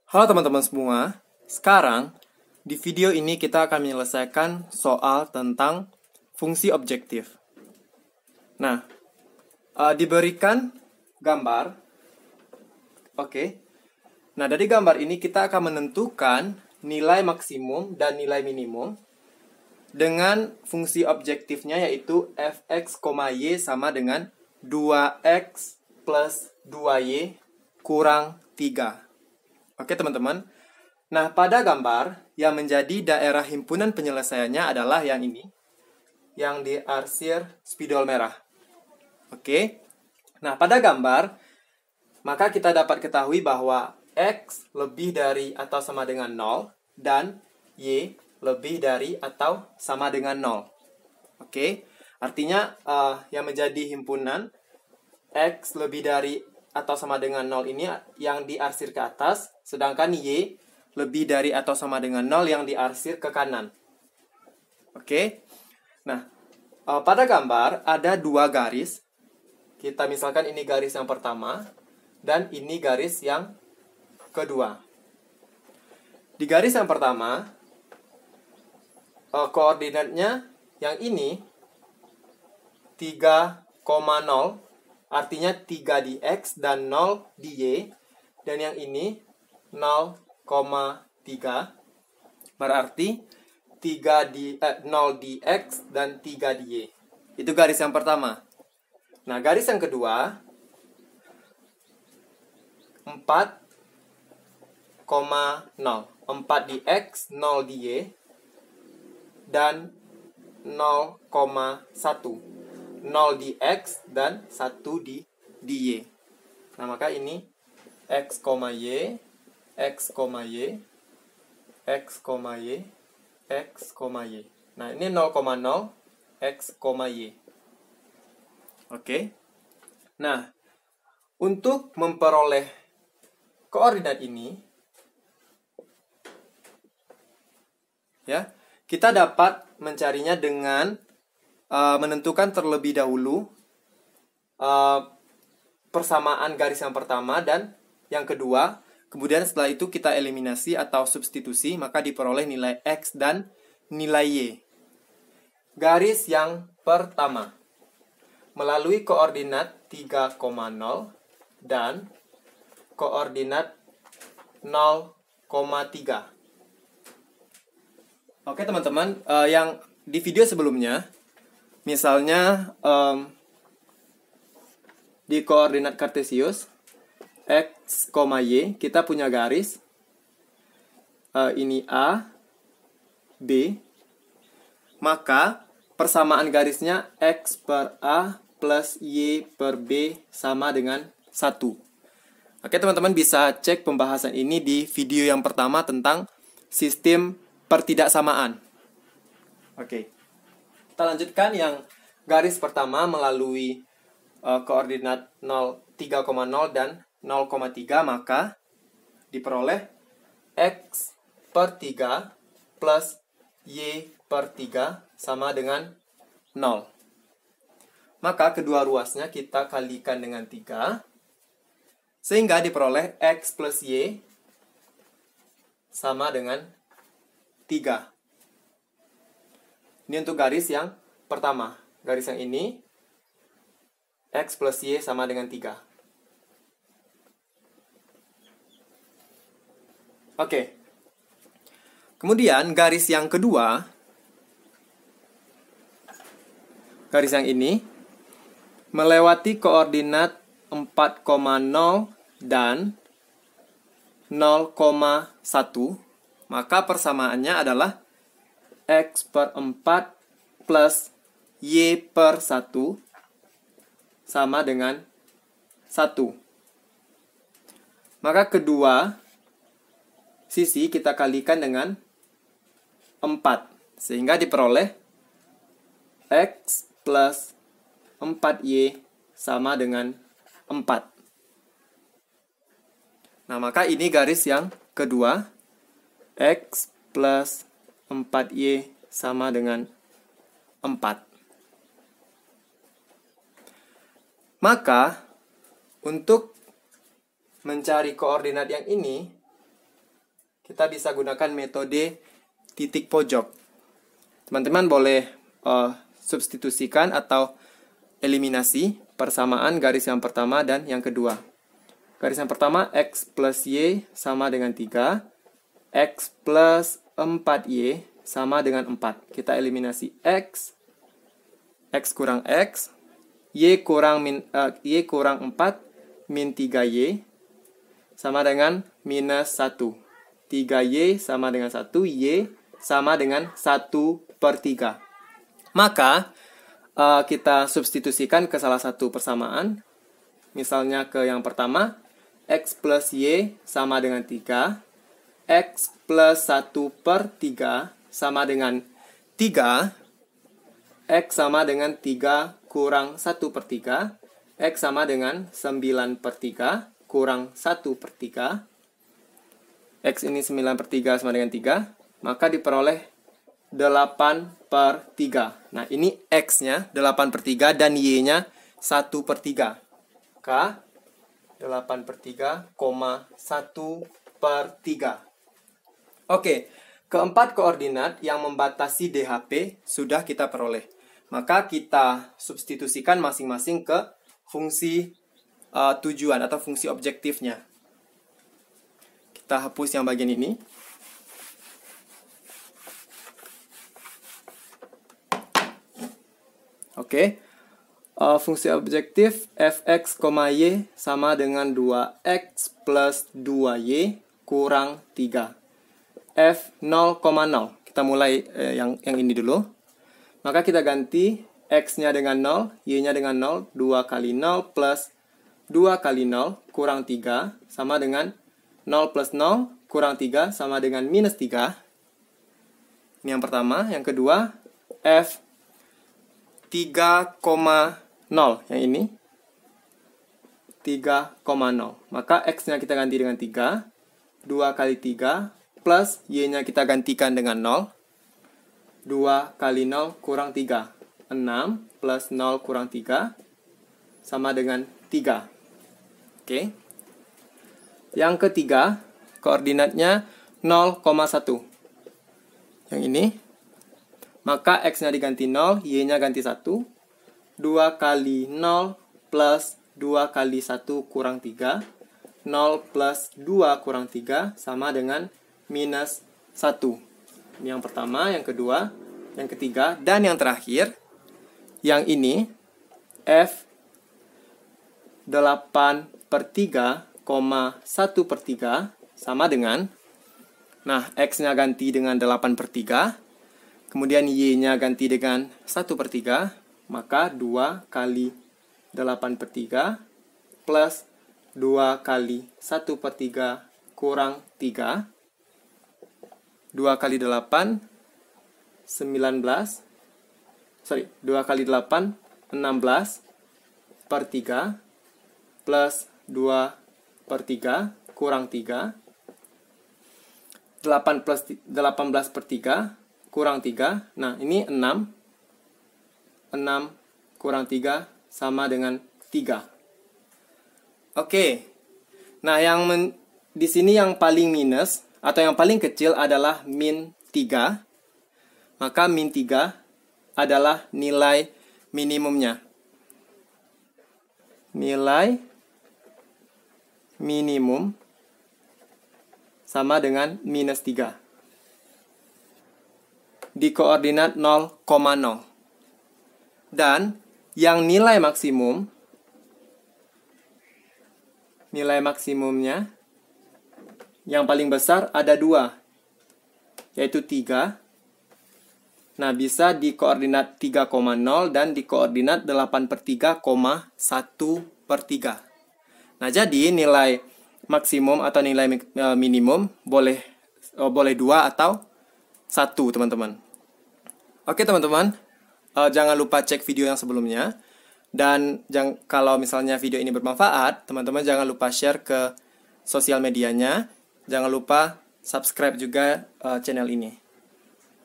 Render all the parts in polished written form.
Halo teman-teman semua, sekarang di video ini kita akan menyelesaikan soal tentang fungsi objektif. Nah, diberikan gambar, oke. Nah, dari gambar ini kita akan menentukan nilai maksimum dan nilai minimum dengan fungsi objektifnya yaitu fx, y sama dengan 2x plus 2y kurang 3. Oke teman-teman. Nah, pada gambar yang menjadi daerah himpunan penyelesaiannya adalah yang ini. Yang diarsir spidol merah. Oke. Nah, pada gambar, maka kita dapat ketahui bahwa X lebih dari atau sama dengan 0 dan Y lebih dari atau sama dengan 0. Oke. Artinya yang menjadi himpunan X lebih dari atau sama dengan 0 ini yang diarsir ke atas, sedangkan Y lebih dari atau sama dengan 0 yang diarsir ke kanan. Oke. Nah, pada gambar ada dua garis. Kita misalkan ini garis yang pertama dan ini garis yang kedua. Di garis yang pertama, koordinatnya yang ini 3,0, artinya 3 di X dan 0 di Y. Dan yang ini 0,3, berarti 0 di X dan 3 di Y. Itu garis yang pertama. Nah, garis yang kedua 4,0, 4 di X, 0 di Y, dan 0,1, 0 di X dan 1 di Y. Nah, maka ini X, Y, X, Y, X, Y, X, Y. Nah, ini 0,0, X, Y. Oke. Nah, untuk memperoleh koordinat ini, ya, kita dapat mencarinya dengan menentukan terlebih dahulu persamaan garis yang pertama dan yang kedua. Kemudian setelah itu kita eliminasi atau substitusi, maka diperoleh nilai X dan nilai Y. Garis yang pertama melalui koordinat 3,0 dan koordinat 0,3. Oke teman-teman, yang di video sebelumnya, misalnya di koordinat kartesius X, Y, kita punya garis ini A, B, maka persamaan garisnya X per A plus Y per B sama dengan 1. Oke teman-teman, bisa cek pembahasan ini di video yang pertama tentang sistem pertidaksamaan. Oke, kita lanjutkan yang garis pertama melalui koordinat 3,0 dan 0,3, maka diperoleh X per 3 plus Y per 3 sama dengan 0. Maka kedua ruasnya kita kalikan dengan 3, sehingga diperoleh X plus Y sama dengan 3. Ini untuk garis yang pertama. Garis yang ini, X plus Y sama dengan 3. Oke. Kemudian garis yang kedua, garis yang ini, melewati koordinat 4,0 dan 0,1, maka persamaannya adalah X per 4 plus Y per 1 sama dengan 1. Maka kedua sisi kita kalikan dengan 4, sehingga diperoleh X plus 4Y sama dengan 4. Nah, maka ini garis yang kedua, X plus 4Y sama dengan 4. Maka, untuk mencari koordinat yang ini, kita bisa gunakan metode titik pojok. Teman-teman boleh substitusikan atau eliminasi persamaan garis yang pertama dan yang kedua. Garis yang pertama, X plus Y sama dengan 3. X plus 4Y sama dengan 4. Kita eliminasi X kurang X, Y kurang 4, min 3Y, sama dengan minus 1. 3Y sama dengan 1, Y sama dengan 1/3. Maka, kita substitusikan ke salah satu persamaan. Misalnya ke yang pertama, X plus Y sama dengan 3. X plus 1/3 sama dengan 3. X sama dengan 3 kurang 1/3. X sama dengan 9/3 kurang 1/3. X ini 9/3 sama dengan 3. Maka diperoleh 8/3. Nah, ini X-nya 8/3 dan Y-nya 1/3. K 8/3, 1/3. Oke, keempat koordinat yang membatasi DHP sudah kita peroleh. Maka kita substitusikan masing-masing ke fungsi tujuan atau fungsi objektifnya. Kita hapus yang bagian ini. Oke, fungsi objektif fx, y sama dengan 2x plus 2y kurang 3. F 0,0. Kita mulai yang ini dulu. Maka kita ganti x-nya dengan 0, y-nya dengan 0. 2 kali 0 plus 2 kali 0 kurang 3 sama dengan 0 plus 0 kurang 3 sama dengan minus 3. Ini yang pertama. Yang kedua, F 3,0. Yang ini 3,0. Maka x-nya kita ganti dengan 3. 2 kali 3 plus y-nya kita gantikan dengan 0. 2 kali 0 kurang 3. 6 plus 0 kurang 3 sama dengan 3. Oke. Yang ketiga, koordinatnya 0,1. Yang ini. Maka x-nya diganti 0, y-nya ganti 1. 2 kali 0 plus 2 kali 1 kurang 3. 0 plus 2 kurang 3 sama dengan minus 1. Ini yang pertama, yang kedua, yang ketiga, dan yang terakhir. Yang ini, F 8/3, 1/3 sama dengan, nah, x-nya ganti dengan 8/3, kemudian y-nya ganti dengan 1/3, maka 2 kali 8/3 plus 2 kali 1/3 kurang 3. 2 kali 8, 19. 2 kali 8, 16/3 plus 2/3 kurang 3. 18/3 kurang 3. Nah, ini 6. 6 kurang 3 sama dengan 3. Oke. Nah, di sini yang paling minus atau yang paling kecil adalah min 3. Maka min 3 adalah nilai minimumnya. Nilai minimum sama dengan minus 3. Di koordinat 0,0. Dan yang nilai maksimumnya yang paling besar ada 2, yaitu 3. Nah, bisa di koordinat 3,0 dan di koordinat 8/3, 1/3. Nah, jadi nilai maksimum atau nilai minimum boleh 2 atau 1, teman-teman. Oke, teman-teman. Jangan lupa cek video yang sebelumnya. Dan kalau misalnya video ini bermanfaat, teman-teman jangan lupa share ke sosial medianya. Jangan lupa subscribe juga channel ini.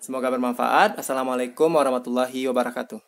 Semoga bermanfaat. Assalamualaikum warahmatullahi wabarakatuh.